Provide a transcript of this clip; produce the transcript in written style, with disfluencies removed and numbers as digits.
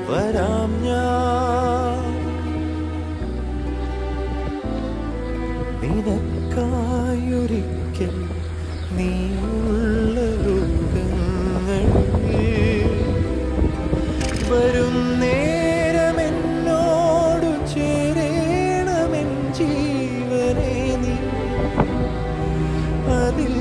വരാം ഞാൻ നിനക്കായൊരിക്കൽ നീയുള്ള ലോകങ്ങളിൽ വരും നേരമെന്നോടു ചേരേണമെൻ ജീവനെ നീ അതിൽ